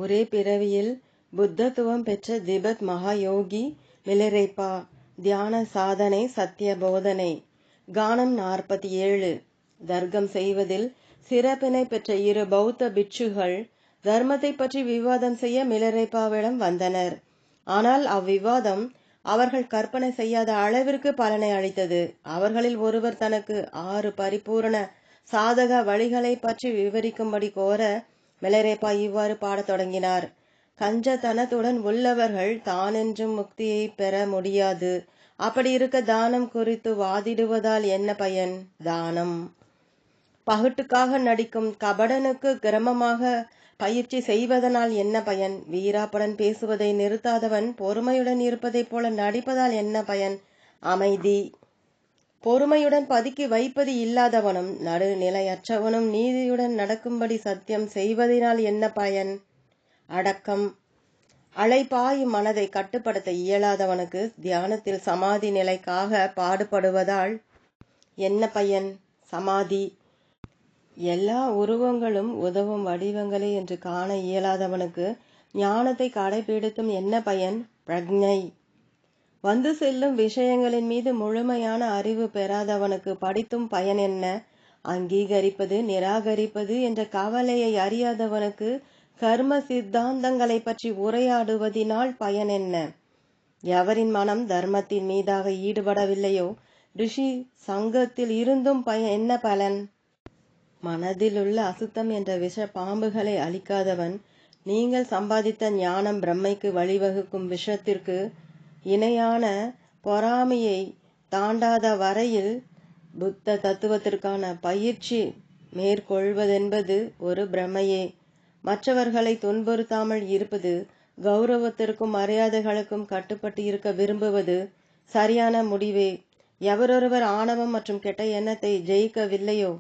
ஒரே பிறவியில் புத்தத்துவம் பெற்ற திபெத் மகாயோகி மிலரேப்பா. தியான சாதனை சத்திய போதனை. கானம் 47. தர்க்கம் செய்வதில் சிறப்பினை பெற்ற இரு பௌத்த பிட்சுகள் தர்மத்தை பற்றி விவாதம் செய்ய மிலரேப்பாவிடம் வந்தனர். ஆனால் அவ்விவாதம் அவர்கள் கற்பனை செய்யாத அளவிற்கு பலனை அளித்தது. அவர்களில் ஒருவர் தனக்கு 6 பரிபூரண சாதக வழிகளை பற்றி விவரிக்கும்படி கோர மிலரேப்பா இவ்வாறு பாடத் தொடங்கினார். கஞ்சத்தனத்துடன் உள்ளவர்கள் தானென்றும் முக்தியை பெற முடியாது. அப்படி இருக்க தானம் குறித்து வாதிடுவதால் என்ன பயன்? தானம் பகட்டுக்காக நடிக்கும் கபடனுக்கு கிரமமாக பயிற்சி செய்வதனால் என்ன பயன்? வீராப்புடன் பேசுவதை நிறுத்தாதவன் பொறுமையுடன் இருப்பதைப் போல நடிப்பதால் என்ன பயன்? அமைதி. பொறுமையுடன் பதுக்கி வைப்பது இல்லாதவனும் நடுநிலையற்றவனும் நீதியுடன் நடக்கும்படி சத்தியம் செய்வதனால் என்ன பயன்? அடக்கம். அலைபாயும் மனதை கட்டுப்படுத்த இயலாதவனுக்கு தியானத்தில் சமாதி நிலைக்காக பாடுபடுவதால் என்ன பயன்? சமாதி. எல்லா உருவங்களும் உதவும் வடிவங்களே என்று காண இயலாதவனுக்கு ஞானத்தை கடைபிடித்தும் என்ன பயன்? பிரக்ஞை. வந்து செல்லும் விஷயங்களின் மீது முழுமையான அறிவு பெறாதவனுக்கு படித்தும் பயன் என்ன? அங்கீகரிப்பது நிராகரிப்பது என்ற கவலையை அறியாதவனுக்கு கர்ம சித்தாந்தங்களை பற்றி உரையாடுவதினால் பயன் என்ன? எவரின் மனம் தர்மத்தின் மீதாக ஈடுபடவில்லையோ ரிஷி சங்கத்தில் இருந்தும் என்ன பலன்? மனதிலுள்ள அசுத்தம் என்ற விஷ பாம்புகளை அழிக்காதவன் நீங்கள் சம்பாதித்த ஞானம் பிரம்மைக்கு வழிவகுக்கும் விஷத்திற்கு இணையான பொறாமையை தாண்டாத வரையில் புத்த தத்துவத்திற்கான பயிற்சி மேற்கொள்வதென்பது ஒரு பிரமையே. மற்றவர்களை துன்புறுத்தாமல் இருப்பது, கௌரவத்திற்கும் மரியாதைகளுக்கும் கட்டுப்பட்டு இருக்க விரும்புவது சரியான முடிவே. எவரொருவர் ஆணவம் மற்றும் கெட்ட எண்ணத்தை ஜெயிக்கவில்லையோ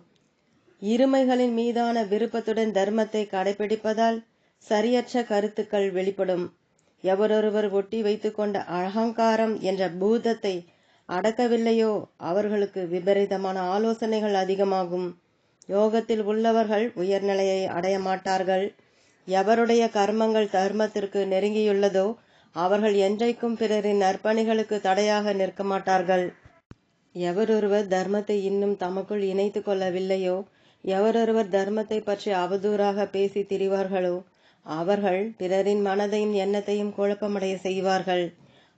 இருமைகளின் மீதான விருப்பத்துடன் தர்மத்தை கடைபிடிப்பதால் சரியற்ற கருத்துக்கள் வெளிப்படும். எவரொருவர் ஒட்டி வைத்து கொண்ட அகங்காரம் என்ற பூதத்தை அடக்கவில்லையோ அவர்களுக்கு விபரீதமான ஆலோசனைகள் அதிகமாகும். யோகத்தில் உள்ளவர்கள் உயர்நிலையை அடைய மாட்டார்கள். எவருடைய கர்மங்கள் தர்மத்திற்கு நெருங்கியுள்ளதோ அவர்கள் என்றைக்கும் பிறரின் நற்பணிகளுக்கு தடையாக நிற்க மாட்டார்கள். எவரொருவர் தர்மத்தை இன்னும் தமக்குள் இணைத்து கொள்ளவில்லையோ எவரொருவர் தர்மத்தை பற்றி அவதூறாக பேசி திரிவார்களோ அவர்கள் பிறரின் மனதையும் எண்ணத்தையும் குழப்பமடைய செய்வார்கள்.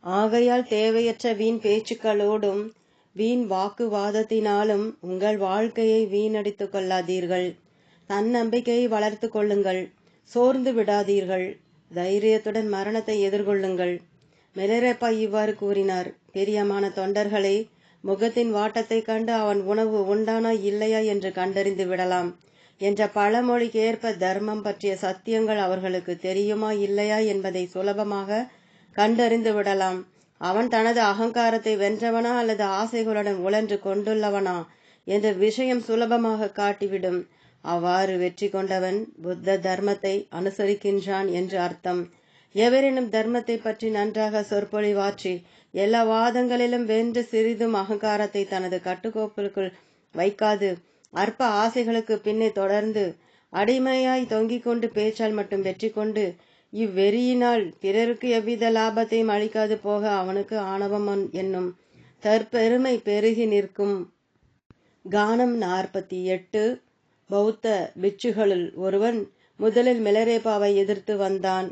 ஆகையால் தேவையற்ற வீண் பேச்சுக்களோடும் வீண் வாக்குவாதத்தினாலும் உங்கள் வாழ்க்கையை வீணடித்து கொள்ளாதீர்கள். தன்னம்பிக்கையை வளர்த்து கொள்ளுங்கள். சோர்ந்து விடாதீர்கள். தைரியத்துடன் மரணத்தை எதிர்கொள்ளுங்கள். மிலரேப்பா இவ்வாறு கூறினார். பிரியமான தொண்டர்களை, முகத்தின் வாட்டத்தை கண்டு அவன் உணவு உண்டானா இல்லையா என்று கண்டறிந்து விடலாம் என்ற பழமொழிக்கேற்ப தர்மம் பற்றிய சத்தியங்கள் அவர்களுக்கு தெரியுமா இல்லையா என்பதை சுலபமாக கண்டறிந்து விடலாம். அவன் தனது அகங்காரத்தை வென்றவனா அல்லது ஆசைகளுடன் உழன்று கொண்டுள்ளவனா என்ற விஷயம் சுலபமாக காட்டிவிடும். அவ்வாறு வெற்றி கொண்டவன் புத்த தர்மத்தை அனுசரிக்கின்றான் என்று அர்த்தம். எவரேனும் தர்மத்தை பற்றி நன்றாக சொற்பொழிவாற்றி எல்லா வாதங்களிலும் வென்று சிறிதும் அகங்காரத்தை தனது கட்டுக்கோப்பிற்குள் வைக்காது அற்ப ஆசைகளுக்கு பின்னே தொடர்ந்து அடிமையாய் தொங்கிக் கொண்டு பேச்சால் மட்டும் வெற்றி கொண்டு இவ்வெறியினால் பிறருக்கு எவ்வித லாபத்தையும் அளிக்காது போக அவனுக்கு ஆணவம் என்னும் தற்பெருமை பெருகி நிற்கும். கானம் 48. பௌத்த பிட்சுகளுள் ஒருவன் முதலில் மிலரேப்பாவை எதிர்த்து வந்தான்.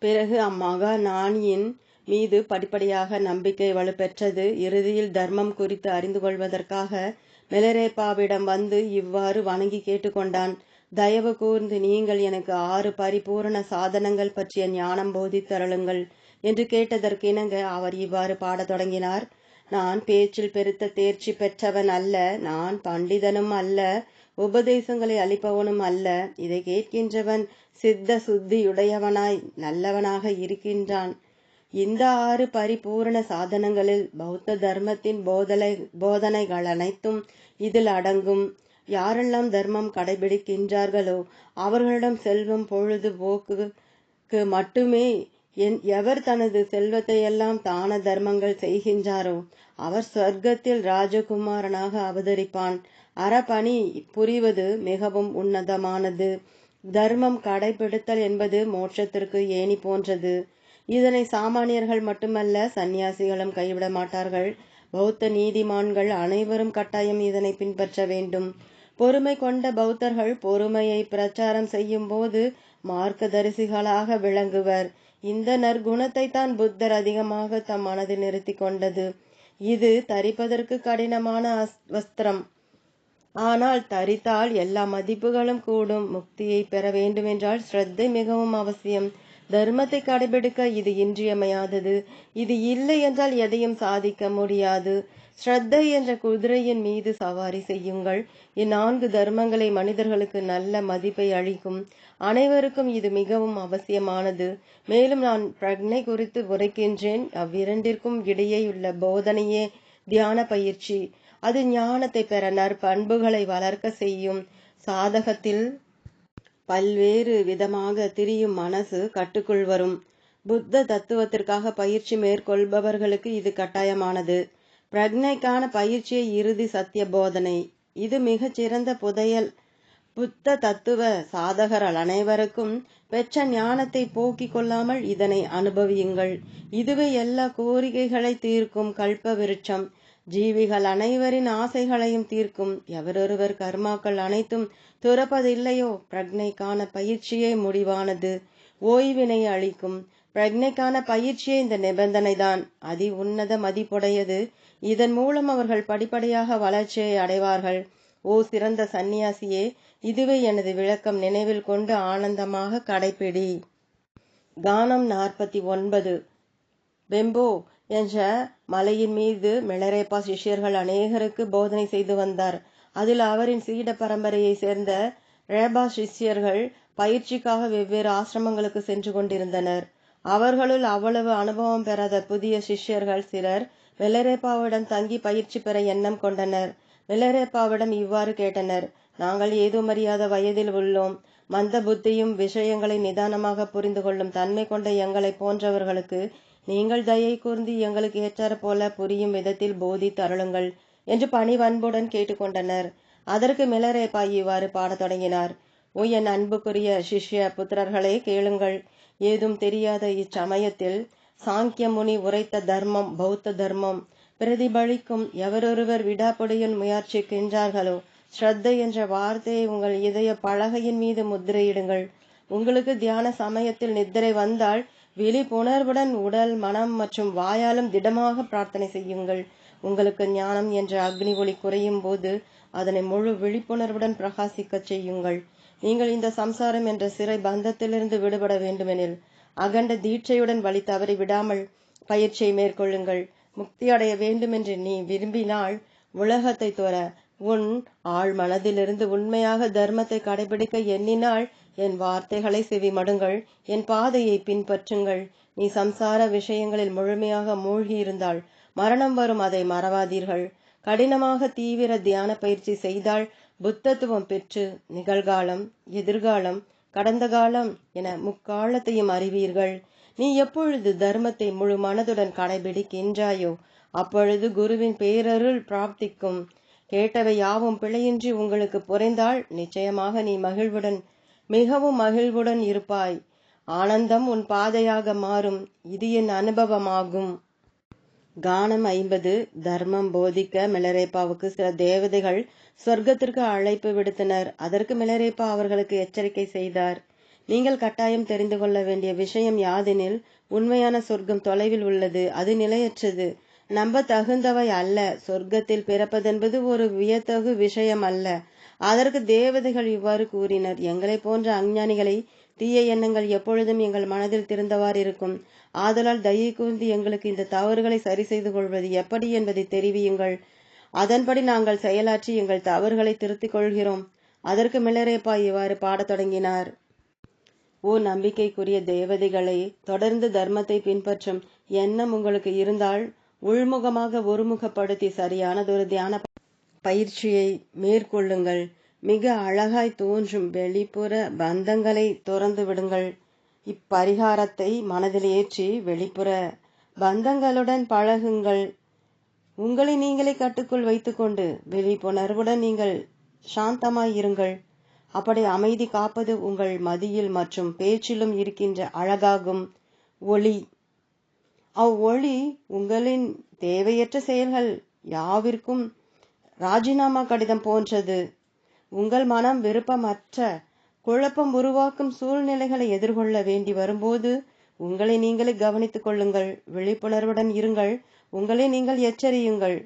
பிறகு அம்மகா ஞானியின் மீது படிப்படியாக நம்பிக்கை வலுப்பெற்றது. இறுதியில் தர்மம் குறித்து அறிந்து கொள்வதற்காக மிலரேப்பாவிடம் வந்து இவ்வாறு வணங்கி கேட்டுக்கொண்டான். தயவு கூர்ந்து நீங்கள் எனக்கு 6 பரிபூரண சாதனங்கள் பற்றிய ஞானம் போதித்தருளுங்கள் என்று கேட்டதற்கிணங்க அவர் இவ்வாறு பாடத் தொடங்கினார். நான் பேச்சில் பெருத்த தேர்ச்சி பெற்றவன் அல்ல. நான் பண்டிதனும் அல்ல. உபதேசங்களை அளிப்பவனும் அல்ல. இதை கேட்கின்றவன் சித்த சுத்தியுடையவனாய் நல்லவனாக இருக்கின்றான். இந்த 6 பரிபூரண சாதனங்களில் பௌத்த தர்மத்தின் போதனைகள் அனைத்தும் இதில் அடங்கும். யாரெல்லாம் தர்மம் கடைபிடிக்கின்றார்களோ அவர்களிடம் செல்வம் பொழுதுபோக்குக்கு மட்டுமே. எவர் தனது செல்வத்தை எல்லாம் தான தர்மங்கள் செய்கின்றாரோ அவர் சொர்க்கத்தில் ராஜகுமாரனாக அவதரிப்பான். அறப்பணி புரிவது மிகவும் உன்னதமானது. தர்மம் கடைபிடித்தல் என்பது மோட்சத்திற்கு ஏணி போன்றது. இதனை சாமானியர்கள் மட்டுமல்ல, சந்நியாசிகளும் கைவிட மாட்டார்கள். பௌத்த நீதிமான்கள் அனைவரும் கட்டாயம் இதனை பின்பற்ற வேண்டும். பொறுமை கொண்ட பௌத்தர்கள் பொறுமையை பிரச்சாரம் செய்யும் போது மார்க்கதரிசிகளாக விளங்குவர். இந்த நற்குணத்தை தான் புத்தர் அதிகமாக தம் மனதில் நிறுத்தி கொண்டது. இது தரிப்பதற்கு கடினமான வஸ்திரம். ஆனால் தரித்தால் எல்லா மதிப்புகளும் கூடும். முக்தியை பெற வேண்டுமென்றால் ஸ்ரத்தை மிகவும் அவசியம். தர்மத்தை கடைபிடிக்க இது இன்றியமையாதது. இது இல்லை என்றால் எதையும் சாதிக்க முடியாது. ஸ்ரத்தை என்ற குதிரையின் மீது சவாரி செய்யுங்கள். இந்நான்கு தர்மங்களை மனிதர்களுக்கு நல்ல மதிப்பை அளிக்கும். அனைவருக்கும் இது மிகவும் அவசியமானது. மேலும் நான் பிரக்ஞை குறித்து உரைக்கின்றேன். அவ்விரண்டிற்கும் இடையேயுள்ள போதனையே தியான பயிற்சி. அது ஞானத்தை பெற நற்பண்புகளை வளர்க்க செய்யும். சாதகத்தில் பல்வேறு விதமாக திரியும் மனசு கட்டுக்குள் வரும். புத்த தத்துவத்திற்காக பயிற்சி மேற்கொள்பவர்களுக்கு இது கட்டாயமானது. பிரக்ஞைக்கான பயிற்சியை இறுதி சத்திய போதனை. இது மிகச் சிறந்த புதையல். புத்த தத்துவ சாதகர்கள் அனைவருக்கும் பெற்ற ஞானத்தை போக்கிக் கொள்ளாமல் இதனை அனுபவியுங்கள். இதுவே எல்லா கோரிக்கைகளை தீர்க்கும் கல்ப விருட்சம். ஜீவிகள் அனைவரின் ஆசைகளையும் தீர்க்கும். எவரொருவர் கர்மாக்கள் அனைத்தும் துறப்பதில்லையோ பிரக்ஞைக்கான பயிற்சியே முடிவானது, ஓய்வினை அளிக்கும். பிரக்ஞைக்கான பயிற்சியே இந்த நிபந்தனைதான் அதி உன்னத மதிப்புடையது. இதன் மூலம் அவர்கள் படிப்படியாக வளர்ச்சியை அடைவார்கள். ஓ சிறந்த சந்நியாசியே, இதுவே எனது விளக்கம். நினைவில் கொண்டு ஆனந்தமாக கடைப்பிடி. கானம் 49. பெம்போ என்ற மலையின் மீது மிலரேப்பா சிஷ்யர்கள் அநேகருக்கு போதனை செய்து வந்தார். அதில் அவரின் சீட பரம்பரையை சேர்ந்த ரேபா சிஷ்யர்கள் பயிற்சிக்காக வெவ்வேறு ஆசிரமங்களுக்கு சென்று கொண்டிருந்தனர். அவர்களுள் அவ்வளவு அனுபவம் பெறாத புதிய சிஷ்யர்கள் சிலர் மிலரேப்பாவிடம் தங்கி பயிற்சி பெற எண்ணம் கொண்டனர். மிலரேப்பாவிடம் இவ்வாறு கேட்டனர்: நாங்கள் ஏதுமறியாத வயதில் உள்ளோம். மந்த புத்தியும் விஷயங்களை நிதானமாக புரிந்து கொள்ளும் தன்மை கொண்ட எங்களை போன்றவர்களுக்கு நீங்கள் தயை கூர்ந்து எங்களுக்கு ஏற்றாறு போல புரியும் விதத்தில் போதித்து அருளுங்கள் என்று பணிவன்புடன் கேட்டுக்கொண்டனர். அதற்கு மிலரேப்பா இவ்வாறு பாடத் தொடங்கினார்: ஓ என் அன்புக்குரிய சிஷ்ய புத்திரர்களே, கேளுங்கள். ஏதும் தெரியாத இச்சமயத்தில் சாங்கிய முனி உரைத்த தர்மம் பௌத்த தர்மம் பிரதிபலிக்கும். எவரொருவர் விடாப்புடையுடன் முயற்சிக்கின்றார்களோ ஸ்ரத்தை என்ற வார்த்தையை உங்கள் இதய பலகையின் மீது முத்திரையிடுங்கள். உங்களுக்கு தியான சமயத்தில் நித்திரை வந்தால் விழிப்புணர்வுடன் உடல், மனம் மற்றும் வாயாலும் திடமாக பிரார்த்தனை செய்யுங்கள். உங்களுக்கு ஞானம் என்ற அக்னி ஒளி குறையும் போது அதனை முழு விழிப்புணர்வுடன் பிரகாசிக்க செய்யுங்கள். நீங்கள் இந்த சம்சாரம் என்ற சிறை பந்தத்திலிருந்து விடுபட வேண்டுமெனில் அகண்ட தீட்சையுடன் வழி தவறி விடாமல் பயிற்சியை மேற்கொள்ளுங்கள். முக்தி அடைய வேண்டுமென்று நீ விரும்பினால் உலகத்தை துற. உன் ஆழ் மனதிலிருந்து உண்மையாக தர்மத்தை கடைபிடிக்க எண்ணினால் என் வார்த்தைகளை செவிமடுங்கள், என் பாதையை பின்பற்றுங்கள். நீ சம்சார விஷயங்களில் முழுமையாக மூழ்கி இருந்தால் மரணம் வரும், அதை மறவாதீர்கள். கடினமாக தீவிர தியான பயிற்சி செய்தால் புத்தத்துவம் பெற்று நிகழ்காலம், எதிர்காலம், கடந்த காலம் என முக்காலத்தையும் அறிவீர்கள். நீ எப்பொழுது தர்மத்தை முழு மனதுடன் கடைபிடிக்கின்றாயோ அப்பொழுது குருவின் பேரருள் பிராப்திக்கும். கேட்டவை யாவும் பிழையின்றி உங்களுக்கு புரிந்தால் நிச்சயமாக நீ மகிழ்வுடன், மிகவும் மகிழ்வுடன் இருப்பாய். ஆனந்தம் உன் பாதையாக மாறும். இது என் அனுபவமாகும். கானம் 50. தர்மம் போதிக்க மிலரேப்பாவுக்கு சில தேவதைகள் சொர்க்கத்திற்கு அழைப்பு விடுத்தனர். அதற்கு மிலரேப்பா அவர்களுக்கு எச்சரிக்கை செய்தார்: நீங்கள் கட்டாயம் தெரிந்து கொள்ள வேண்டிய விஷயம் யாதெனில், உண்மையான சொர்க்கம் தொலைவில் உள்ளது. அது நிலையற்றது, நம்ப தகுந்தவை அல்ல. சொர்க்கத்தில் பிறப்பதென்பது ஒரு வியத்தகு விஷயம் அல்ல. அதற்கு தேவதைகள் இவ்வாறு கூறினர்: எங்களை போன்ற அஞ்ஞானிகளை தீய எண்ணங்கள் எப்பொழுதும் எங்கள் மனதில் திறந்தவாறு இருக்கும். ஆதலால் தயை கூர்ந்து எங்களுக்கு இந்த தவறுகளை சரி செய்து கொள்வது எப்படி என்பதை தெரிவியுங்கள். அதன்படி நாங்கள் செயலாற்றி எங்கள் தவறுகளை திருத்திக் கொள்கிறோம். அதற்கு மிலரேப்பா இவ்வாறு பாடத் தொடங்கினார்: ஓ நம்பிக்கைக்குரிய தேவதைகளை, தொடர்ந்து தர்மத்தை பின்பற்றும் எண்ணம் உங்களுக்கு இருந்தால் உள்முகமாக ஒருமுகப்படுத்தி சரியானதொரு தியான பயிற்சியை மேற்கொள்ளுங்கள். மிக அழகாய் தோன்றும் வெளிப்புற பந்தங்களை துறந்து விடுங்கள். இப்பரிகாரத்தை மனதில் ஏற்றி வெளிப்புற பந்தங்களுடன் பழகுங்கள். உங்களை நீங்களே கட்டுக்குள் வைத்துக்கொண்டு விழிப்புணர்வுடன் நீங்கள் சாந்தமாயிருங்கள். அப்படி அமைதி காப்பது உங்கள் மதியில் மற்றும் பேச்சிலும் இருக்கின்ற அழகாகும் ஒளி. அவ்வொளி உங்களின் தேவையற்ற செயல்கள் யாவிற்கும் ராஜினாமா கடிதம் போன்றது. உங்கள் மனம் விருப்பமற்ற குழப்பம் உருவாக்கும் சூழ்நிலைகளை எதிர்கொள்ள வேண்டி வரும்போது உங்களை நீங்களே கவனித்துக் கொள்ளுங்கள். விழிப்புணர்வுடன் இருங்கள். உங்களை நீங்கள் எச்சரியுங்கள்.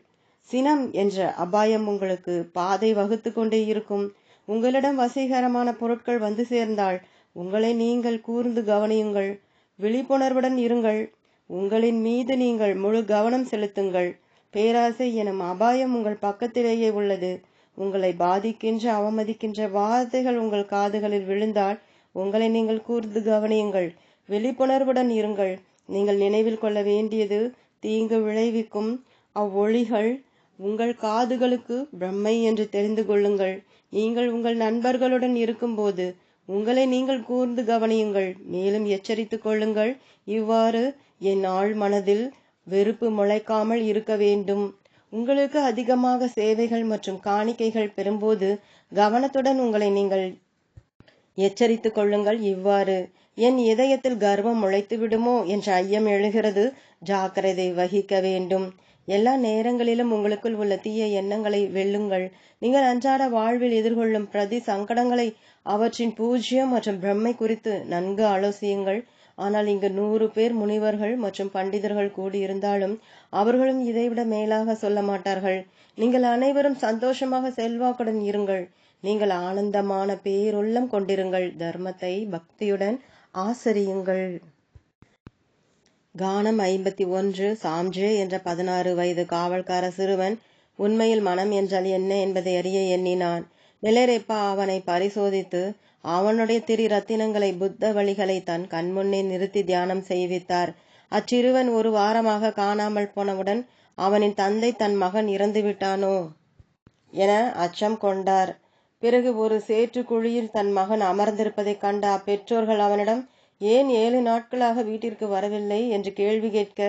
சினம் என்ற அபாயம் உங்களுக்கு பாதை வகுத்து கொண்டே இருக்கும். உங்களிடம் வசீகரமான பொருட்கள் வந்து சேர்ந்தால் உங்களை நீங்கள் கூர்ந்து கவனியுங்கள். விழிப்புணர்வுடன் இருங்கள். உங்களின் மீது நீங்கள் முழு கவனம் செலுத்துங்கள். பேராசை எனும் அபாயம் உங்கள் பக்கத்திலேயே உள்ளது. உங்களை பாதிக்கின்ற அவமதிக்கின்ற வார்த்தைகள் உங்கள் காதுகளில் விழுந்தால் உங்களை நீங்கள் கூர்ந்து கவனியுங்கள். விழிப்புணர்வுடன் இருங்கள். நீங்கள் நினைவில் கொள்ள வேண்டியது தீங்கு விளைவிக்கும் அவ்வொளிகள் உங்கள் காதுகளுக்கு பிரம்மை என்று தெரிந்து கொள்ளுங்கள். நீங்கள் உங்கள் நண்பர்களுடன் இருக்கும்போது உங்களை நீங்கள் கூர்ந்து கவனியுங்கள். மேலும் எச்சரித்துக் கொள்ளுங்கள். இவ்வாறு என் ஆழ் மனதில் வெறுப்பு முளைக்காமல் இருக்க வேண்டும். உங்களுக்கு அதிகமாக சேவைகள் மற்றும் காணிக்கைகள் பெறும்போது கவனத்துடன் உங்களை நீங்கள் எச்சரித்துக் கொள்ளுங்கள். இவ்வாறு என் இதயத்தில் கர்வம் முளைத்து விடுமோ என்ற ஐயம் எழுகிறது. ஜாக்கிரதை வகிக்க வேண்டும். எல்லா நேரங்களிலும் உங்களுக்குள் உள்ள தீய எண்ணங்களை வெல்லுங்கள். நீங்கள் அன்றாட வாழ்வில் எதிர்கொள்ளும் பிரதி சங்கடங்களை அவற்றின் பூஜ்யம் மற்றும் பிரம்மை குறித்து நன்கு ஆலோசியுங்கள். ஆனால் இங்கு 100 பேர் முனிவர்கள் மற்றும் பண்டிதர்கள் கூடியிருந்தாலும் அவர்களும் இதைவிட மேலாக சொல்ல மாட்டார்கள். நீங்கள் அனைவரும் சந்தோஷமாக செல்வாக்குடன் இருங்கள். நீங்கள் ஆனந்தமான பேருள்ளம் கொண்டிருங்கள். தர்மத்தை பக்தியுடன் ஆசரியுங்கள். கானம் 51. சாம்ஜே என்ற 16 வயது காவல்கார சிறுவன் உண்மையில் மனம் என்றால் என்ன என்பதை அறிய எண்ணினான். மிலரேப்பா அவனை பரிசோதித்து அவனுடைய ரத்தினங்களை புத்த வழிகளை தன் கண்முன்னே நிறுத்தி தியானம் செய்வித்தார். அச்சிறுவன் 1 வாரமாக காணாமல் போனவுடன் அவனின் தந்தை தன் மகன் இறந்து விட்டானோ என அச்சம் கொண்டார். பிறகு ஒரு சேற்று குழியில் தன் மகன் அமர்ந்திருப்பதைக் கண்ட அப்பெற்றோர்கள் அவனிடம் ஏன் 7 நாட்களாக வீட்டிற்கு வரவில்லை என்று கேள்வி கேட்க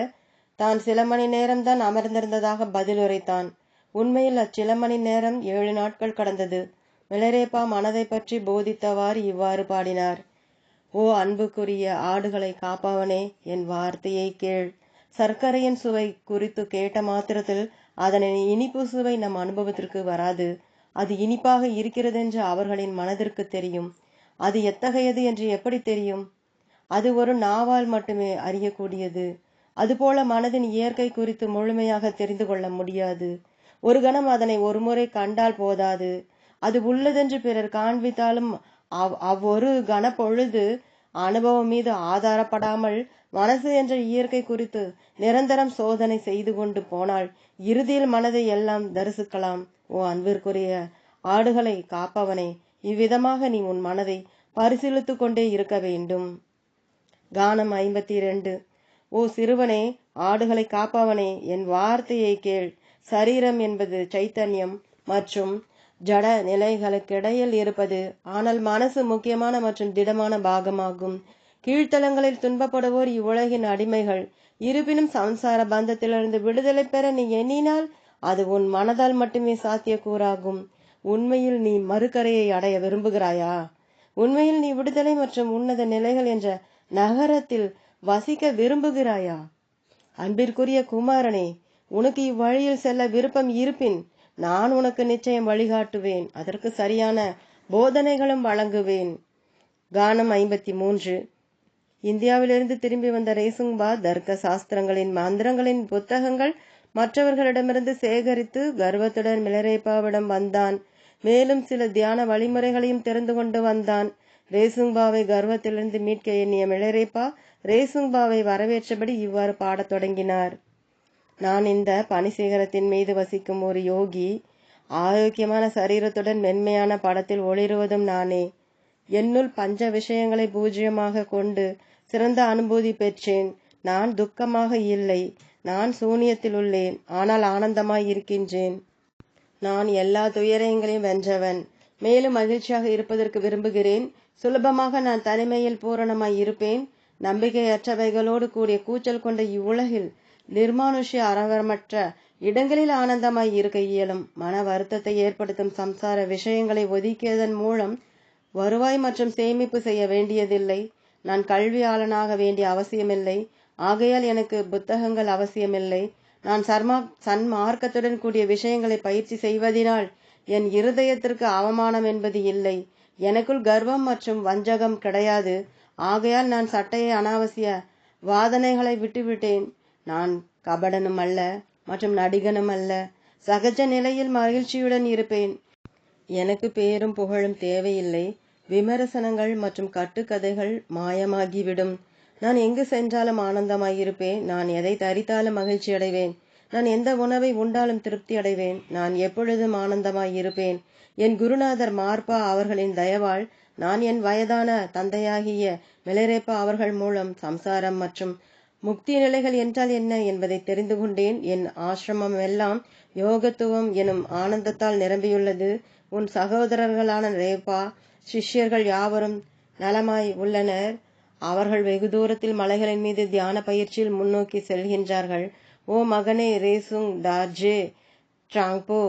தான் சில மணி நேரம்தான் அமர்ந்திருந்ததாக பதில் உரைத்தான். உண்மையில் அச்சில மணி நேரம் 7 நாட்கள் கடந்தது. மிலரேப்பா மனதை பற்றி போதித்தவாறு இவ்வாறு பாடினார். ஓ அன்புக்குரிய ஆடுகளை காப்பவனே, என் வார்த்தையை கேள். சர்க்கரையின் சுவை குறித்து கேட்ட மாத்திரத்தில் அதனின் இனிப்பு சுவை நம் அனுபவத்திற்கு வராது. அது இனிப்பாக இருக்கிறதென்று அவர்களின் மனதிற்கு தெரியும். அது எத்தகையது என்று எப்படி தெரியும்? அது ஒரு நாவால் மட்டுமே அறியக்கூடியது. அதுபோல மனதின் இயற்கை குறித்து முழுமையாக தெரிந்து கொள்ள முடியாது. ஒரு கணம் அதனை ஒருமுறை கண்டால் போதாது. அது உள்ளதென்று பிறர் காண்பித்தாலும் அவ்வொரு கணப்பொழுது அனுபவம் மீது ஆதாரப்படாமல் மனசு என்ற இயற்கை குறித்து நிரந்தரம் சோதனை செய்து கொண்டு போனால் இறுதியில் மனதை எல்லாம் தரிசிக்கலாம். ஓ அன்பிற்குரிய ஆடுகளை காப்பவனே, இவ்விதமாக நீ உன் மனதை பரிசீலித்து கொண்டே இருக்க வேண்டும். கானம் 52. ஓ சிறுவனே, ஆடுகளை காப்பவனே, என் வார்த்தையை கேள். சரீரம் என்பது சைத்தன்யம் மற்றும் ஜட நிலைகளுக்கிடையில் இருப்பது. ஆனால் மனசு முக்கியமான மற்றும் திடமான பாகமாகும். கீழ்த்தலங்களில் துன்பப்படுவோர் இவ்வுலகின் அடிமைகள். இருப்பினும் சம்சார பந்தத்திலிருந்து விடுதலை பெற நீ எண்ணினால் அது உன் மனதால் மட்டுமே சாத்தியக்கூறாகும். உண்மையில் நீ மறுக்கரையை அடைய விரும்புகிறாயா? உண்மையில் நீ விடுதலை மற்றும் உன்னத நிலைகள் என்ற நகரத்தில் வசிக்க விரும்புகிறாயா? அன்பிற்குரிய குமாரனே, உனக்கு இவ்வழியில் செல்ல விருப்பம் இருப்பின் நான் உனக்கு நிச்சயம் வழிகாட்டுவேன். அதற்கு சரியான போதனைகளும் வழங்குவேன். கானம் 53. இந்தியாவிலிருந்து திரும்பி வந்த ரேசுங்பா தர்க்க சாஸ்திரங்களின் மந்திரங்களின் புத்தகங்கள் மற்றவர்களிடமிருந்து சேகரித்து கர்வத்துடன் மிலரேப்பாவிடம் வந்தான். மேலும் சில தியான வழிமுறைகளையும் தெரிந்து கொண்டு வந்தான். ரேசுங்பாவை கர்வத்திலிருந்து மீட்க எண்ணிய மிலரேப்பா ரேசுங்பாவை வரவேற்றபடி இவ்வாறு பாடத் தொடங்கினார். நான் இந்த பனிசிகரத்தின் மீது வசிக்கும் ஒரு யோகி. ஆரோக்கியமான சரீரத்துடன் மென்மையான படத்தில் ஒளிருவதும் நானே. என்னுள் பஞ்ச விஷயங்களை பூஜ்யமாக கொண்டு சிறந்த அனுபூதி பெற்றேன். நான் துக்கமாக இல்லை. நான் சூனியத்தில் உள்ளேன், ஆனால் ஆனந்தமாய் இருக்கின்றேன். நான் எல்லா துயரங்களையும் வென்றவன். மேலும் மகிழ்ச்சியாக இருப்பதற்கு விரும்புகிறேன். சுலபமாக நான் தனிமையில் பூரணமாய் இருப்பேன். நம்பிக்கையற்றவைகளோடு கூடிய கூச்சல் கொண்ட இவ்வுலகில் நிர்மானுஷ்ய அரவமற்ற இடங்களில் ஆனந்தமாய் இருக்க இயலும். மன வருத்தத்தை ஏற்படுத்தும் சம்சார விஷயங்களை ஒதுக்கியதன் மூலம் வருவாய் மற்றும் சேமிப்பு செய்ய வேண்டியதில்லை. நான் கல்வியாளனாக வேண்டிய அவசியமில்லை. ஆகையால் எனக்கு புத்தகங்கள் அவசியமில்லை. நான் சன்மார்க்கத்துடன் கூடிய விஷயங்களை பயிற்சி செய்வதினால் என் இருதயத்திற்கு அவமானம் என்பது இல்லை. எனக்குள் கர்வம் மற்றும் வஞ்சகம் கிடையாது. ஆகையால் நான் சட்டையை அனாவசிய வாதனைகளை விட்டுவிட்டேன். நான் கபடனும் அல்ல மற்றும் நடிகனும் அல்ல. சகஜ நிலையில் மகிழ்ச்சியுடன் இருப்பேன். எனக்கு பேரும் புகழும் தேவையில்லை. விமர்சனங்கள் மற்றும் கட்டுக்கதைகள் மாயமாகிவிடும். நான் எங்கு சென்றாலும் ஆனந்தமாயிருப்பேன். நான் எதை தரித்தாலும் மகிழ்ச்சி அடைவேன். நான் எந்த உணவை உண்டாலும் திருப்தி அடைவேன். நான் எப்பொழுதும் ஆனந்தமாயிருப்பேன். என் குருநாதர் மார்பா அவர்களின் தயவால் நான் என் வயதான தந்தையாகிய மிலரேப்பா அவர்கள் மூலம் சம்சாரம் மற்றும் முக்தி நிலைகள் என்றால் என்ன என்பதை தெரிந்து கொண்டேன். என் ஆசிரமம் எல்லாம் யோகத்துவம் எனும் ஆனந்தத்தால் நிரம்பியுள்ளது. உன் சகோதரர்களான ரேப்பா சிஷ்யர்கள் யாவரும் நலமாய் உள்ளனர். அவர்கள் வெகு தூரத்தில் மலைகளின் மீது தியான பயிற்சியில் முன்னோக்கி செல்கின்றார்கள். ஓ மகனே ரேசுங் டார்ஜே ட்ராங்போ,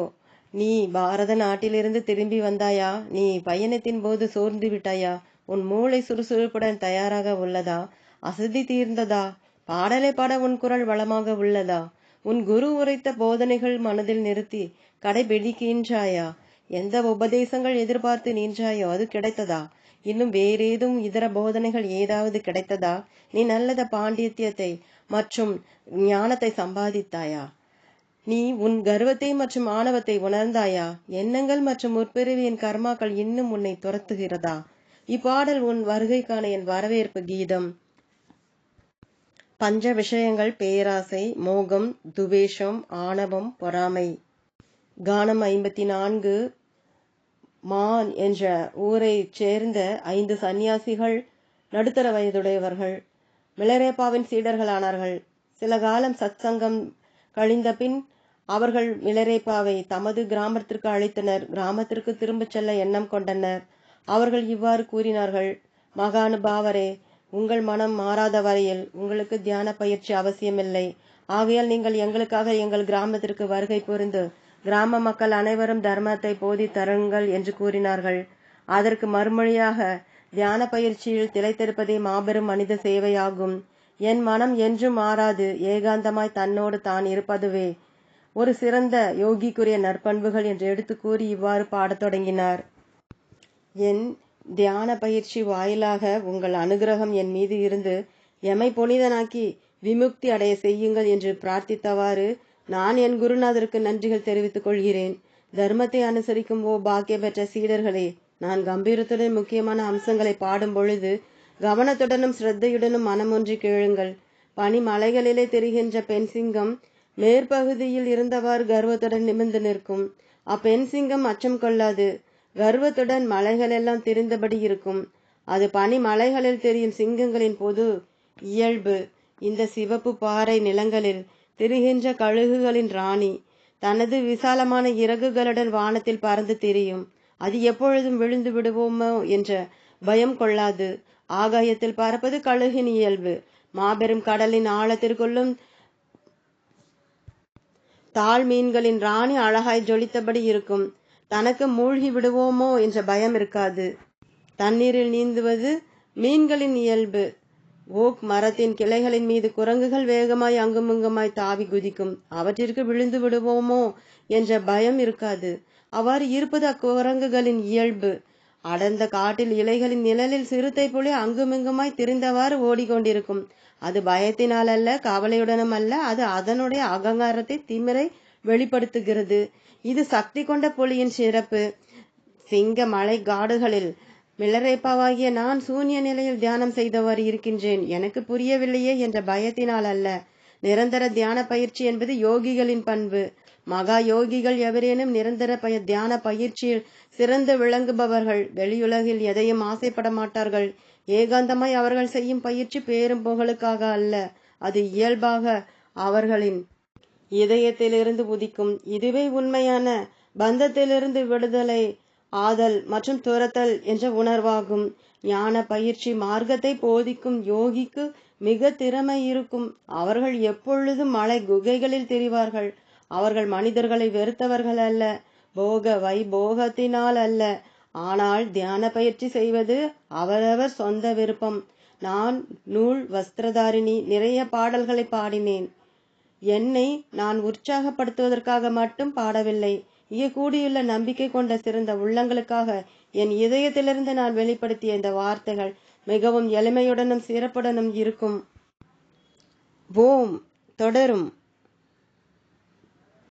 நீ பாரத நாட்டிலிருந்து திரும்பி வந்தாயா? நீ பயணத்தின் போது சோர்ந்து விட்டாயா? உன் மூளை சுறுசுறுப்புடன் தயாராக உள்ளதா? அசதி தீர்ந்ததா? பாடலை பாட உன் குரல் வளமாக உள்ளதா? உன் குரு உரைத்த போதனைகள் மனதில் நிறுத்தி கடைபிடிக்கின்றாயா? எந்த உபதேசங்கள் எதிர்பார்த்து நின்றாயோ அது கிடைத்ததா? இன்னும் வேறேதும் இதர போதனைகள் ஏதாவது கிடைத்ததா? நீ நல்லத பாண்டித்யத்தை மற்றும் ஞானத்தை சம்பாதித்தாயா? நீ உன் கர்வத்தை மற்றும் ஆணவத்தை உணர்ந்தாயா? எண்ணங்கள் மற்றும் முற்பிறவியின் கர்மாக்கள் இன்னும் உன்னை துரத்துகிறதா? இப்பாடல் உன் வருகைக்கான என் வரவேற்பு கீதம். பஞ்ச விஷயங்கள் பேராசை, மோகம், துவேஷம், ஆணவம், பொறாமை. கானம் 54. மான் என்ற ஊரைச் சேர்ந்த 5 சந்நியாசிகள் நடுத்தர வயதுடையவர்கள் மிலரேப்பாவின் சீடர்களானார்கள். சில காலம் சத்சங்கம் கழிந்த பின் அவர்கள் மிலரேப்பாவை தமது கிராமத்திற்கு அழைத்தனர். கிராமத்திற்கு திரும்பச் செல்ல எண்ணம் கொண்டனர். அவர்கள் இவ்வாறு கூறினார்கள்: மகானுபாவரே, உங்கள் மனம் மாறாத வரையில் உங்களுக்கு தியான பயிற்சி அவசியமில்லை. ஆகையால் நீங்கள் எங்களுக்காக எங்கள் கிராமத்திற்கு வருகை புரிந்து கிராம மக்கள் அனைவரும் தர்மத்தை போதித்தருங்கள் என்று கூறினார்கள். அதற்கு மறுமொழியாக, தியான பயிற்சியில் திளைத்திருப்பதே மாபெரும் மனித சேவையாகும். என் மனம் என்றும் மாறாது ஏகாந்தமாய் தன்னோடு தான் இருப்பதுவே ஒரு சிறந்த யோகிக்குரிய நற்பண்புகள் என்று எடுத்து கூறி இவ்வாறு பாடத் தொடங்கினார். என் தியான பயிற்சி வாயிலாக உங்கள் அனுகிரகம் என் மீது இருந்து எமை புனிதனாக்கி விமுக்தி அடைய செய்யுங்கள் என்று பிரார்த்தித்தவாறு நான் என் குருநாதருக்கு நன்றிகள் தெரிவித்துக் கொள்கிறேன். தர்மத்தை அனுசரிக்கும் ஓ பாக்கிய பெற்ற சீடர்களே, நான் கம்பீரத்துடன் முக்கியமான அம்சங்களை பாடும் பொழுது கவனத்துடனும் ஸ்ரத்தையுடனும் மனமொன்றி கேளுங்கள். பனிமலைகளிலே தெரிகின்ற பெண் சிங்கம் மேற்பகுதியில் இருந்தவாறு கர்வத்துடன் நிமிர்ந்து நிற்கும். அப்பெண் சிங்கம் அச்சம் கொள்ளாது. கர்வத்துடன் மலைகளெல்லாம் தெரிந்தபடி இருக்கும். அது பனிமலைகளில் தெரியும் சிங்கங்களின் பொது இயல்பு. இந்த சிவப்பு பாறை நிலங்களில் திரிகின்ற கழுகுகளின் ராணி தனது விசாலமான இறகுகளுடன் வானத்தில் பறந்து திரியும். அது எப்பொழுதும் விழுந்து விடுவோமோ என்ற பயம் கொள்ளாது. ஆகாயத்தில் பறப்பது கழுகின் இயல்பு. மாபெரும் கடலின் ஆழத்திற்குள்ளும் தாழ் மீன்களின் ராணி அழகாய் ஜொலித்தபடி இருக்கும். தனக்கு மூழ்கி விடுவோமோ என்ற பயம் இருக்காது. தண்ணீரில் நீந்துவது மீன்களின் இயல்பு. ஓக் மரத்தின் கிளைகளின் மீது குரங்குகள் வேகமாய் அங்குமிங்குமாய் தாவி குதிக்கும். அவற்றிற்கு விழுந்து விடுவோமோ என்ற பயம் இருக்காது. அவ்வாறு இருப்பது அக்குரங்குகளின் இயல்பு. அடர்ந்த காட்டில் இலைகளின் நிழலில் சிறுத்தை புலி அங்குமிங்குமாய் திரிந்தவாறு ஓடிக்கொண்டிருக்கும். அது பயத்தினால் அல்ல, கவலையுடனும் அல்ல. அது அதனுடைய அகங்காரத்தை திமிரை வெளிப்படுத்துகிறது. இது சக்தி கொண்ட புலியின் சிறப்பு. சிங்க மலை காடுகளில் மிலரேப்பாவாகிய நான் சூன்ய நிலையில் தியானம் செய்தவாறு இருக்கின்றேன். எனக்கு புரியவில்லையே என்ற பயத்தினால் அல்ல. நிரந்தர தியான பயிற்சி என்பது யோகிகளின் பண்பு. மகா யோகிகள் எவரேனும் நிரந்தர தியான பயிற்சியில் சிறந்து விளங்குபவர்கள். வெளியுலகில் எதையும் ஆசைப்பட மாட்டார்கள். ஏகாந்தமாய் அவர்கள் செய்யும் பயிற்சி பேரும் புகழுக்காக அல்ல. அது இயல்பாக அவர்களின் இதயத்திலிருந்து உதிக்கும். இதுவே உண்மையான பந்தத்திலிருந்து விடுதலை ஆதல் மற்றும் துரத்தல் என்ற உணர்வாகும். ஞான பயிற்சி மார்க்கத்தை போதிக்கும் யோகிக்கு மிக திறமை இருக்கும். அவர்கள் எப்பொழுதும் மலை குகைகளில் திரிவார்கள். அவர்கள் மனிதர்களை வெறுத்தவர்கள் அல்ல, போக வைபோகத்தினால் அல்ல, ஆனால் தியான பயிற்சி செய்வது அவரவர் சொந்த விருப்பம். நான் நூல் வஸ்திரதாரிணி நிறைய பாடல்களை பாடினேன். என்னை நான் உற்சாகப்படுத்துவதற்காக மட்டும் பாடவில்லை. இங்கே கூடியுள்ள நம்பிக்கை கொண்ட சிறந்த உள்ளங்களுக்காக என் இதயத்திலிருந்து நான் வெளிப்படுத்திய இந்த வார்த்தைகள் மிகவும் எளிமையுடனும் சிறப்புடனும் இருக்கும். ஓம் தொடரும்.